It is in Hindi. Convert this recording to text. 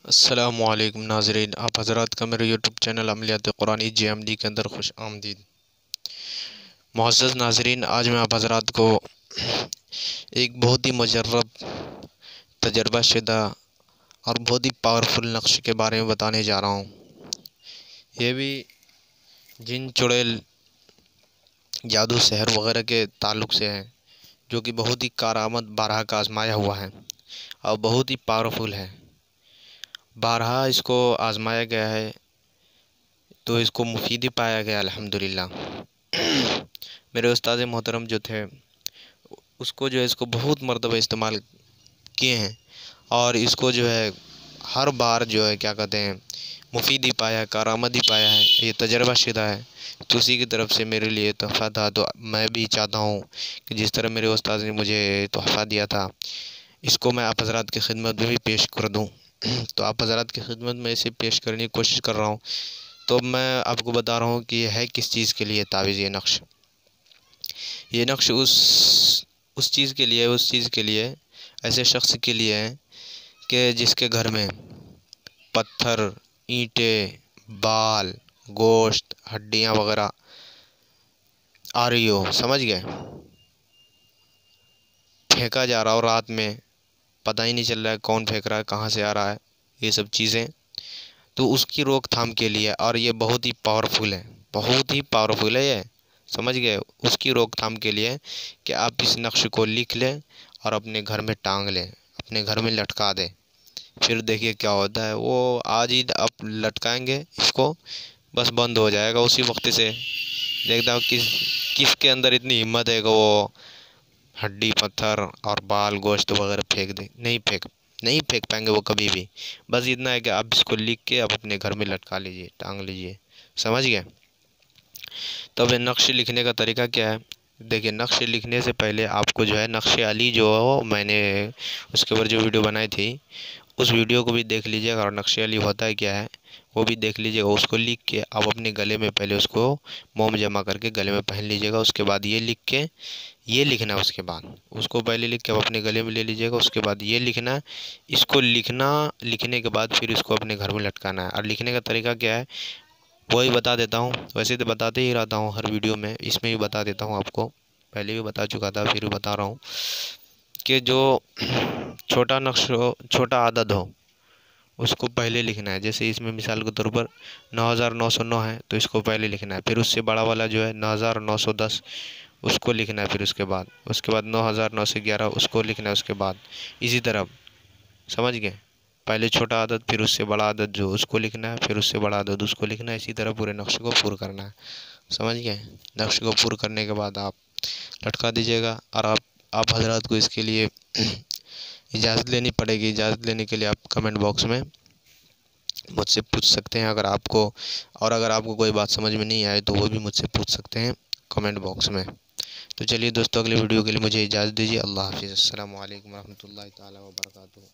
अस्सलामुअलैकुम नाज़रीन, आप हज़रात का मेरे यूट्यूब चैनल अमलियात कुरानी JMD के अंदर खुश आमदीद। मुअज़्ज़ज़ नाज़रीन, आज मैं आप हज़रात को एक बहुत ही मुजर्रब, तजर्बा शुदा और बहुत ही पावरफुल नक्श के बारे में बताने जा रहा हूँ। ये भी जिन चुड़ैल, जादू, सहर वगैरह के ताल्लुक़ से है, जो कि बहुत ही कारामद बारहा का आज़माया हुआ है और बहुत ही पावरफुल है। बारहा इसको आज़माया गया है तो इसको मुफीद ही पाया गया अल्हम्दुलिल्लाह। मेरे उस्ताद मोहतरम जो थे, उसको जो है इसको बहुत मरतबा इस्तेमाल किए हैं और इसको जो है हर बार जो है क्या कहते हैं मुफीद ही पाया, कारामद ही पाया है। ये तजर्बा शुदा है, तो उसी की तरफ से मेरे लिए तोहफ़ा था। तो मैं भी चाहता हूँ कि जिस तरह मेरे उस्ताद ने मुझे तोहफ़ा दिया था, इसको मैं आप हज़रात की खिदमत में भी पेश कर दूँ। तो आप हज़रात की खिदमत में इसे पेश करने की कोशिश कर रहा हूँ। तो मैं आपको बता रहा हूँ कि ये है किस चीज़ के लिए तावीज़। ये नक्श उस चीज़ के लिए, ऐसे शख्स के लिए है कि जिसके घर में पत्थर, ईंटें, बाल, गोश्त, हड्डियाँ वगैरह आ रही हो, समझ गए, फेंका जा रहा हो रात में, पता ही नहीं चल रहा है कौन फेंक रहा है, कहाँ से आ रहा है, ये सब चीज़ें, तो उसकी रोकथाम के लिए। और ये बहुत ही पावरफुल है, बहुत ही पावरफुल है ये, समझ गए। उसकी रोकथाम के लिए कि आप इस नक्श को लिख लें और अपने घर में टांग लें, अपने घर में लटका दें। फिर देखिए क्या होता है। वो आज ही आप लटकाएंगे इसको, बस बंद हो जाएगा उसी वक्त से। देखता हूँ किसके अंदर इतनी हिम्मत है कि वो हड्डी, पत्थर और बाल, गोश्त वगैरह फेंक दे। नहीं फेंक पाएंगे वो कभी भी। बस इतना है कि आप इसको लिख के आप अपने घर में लटका लीजिए, टांग लीजिए, समझ गए। तब ये नक्श लिखने का तरीका क्या है? देखिए, नक्श लिखने से पहले आपको जो है नक्श अली जो मैंने उसके ऊपर जो वीडियो बनाई थी, उस वीडियो को भी देख लीजिएगा और नक्श अली होता है क्या है वो भी देख लीजिएगा। उसको लिख के आप अपने गले में पहले उसको मोम जमा करके गले में पहन लीजिएगा। उसके बाद ये लिख के ये लिखना है। उसके बाद उसको पहले लिख के आप अपने गले में ले लीजिएगा। उसके बाद ये लिखना, इसको लिखने के बाद फिर इसको अपने घर में लटकाना है। और लिखने का तरीका क्या है वही बता देता हूँ। वैसे तो बताते ही रहता हूँ हर वीडियो में, इसमें भी बता देता हूँ आपको। पहले भी बता चुका था, फिर भी बता रहा हूँ कि जो छोटा नक्श हो, छोटा आदद हो, उसको पहले लिखना है। जैसे इसमें मिसाल के तौर पर 9909 है तो इसको पहले लिखना है। फिर उससे बड़ा वाला जो है 9910, उसको लिखना है। फिर उसके बाद 9911 उसको लिखना है। उसके बाद इसी तरह, समझ गए। पहले छोटा आदद, फिर उससे बड़ा आदद जो उसको लिखना है, फिर उससे बड़ा आदद उसको लिखना है। इसी तरह पूरे नक्श को पूरा करना है, समझ गए। नक्श को पूरा करने के बाद आप लटका दीजिएगा। और आप हजरात को इसके लिए इजाज़त लेनी पड़ेगी। इजाज़त लेने के लिए आप कमेंट बॉक्स में मुझसे पूछ सकते हैं अगर आपको, और अगर आपको कोई बात समझ में नहीं आए तो वो भी मुझसे पूछ सकते हैं कमेंट बॉक्स में। तो चलिए दोस्तों, अगले वीडियो के लिए मुझे इजाज़त दीजिए। अल्लाह हाफ़िज़। अस्सलामु अलैकुम रहमतुल्लाहि ताला व बरकातुहू।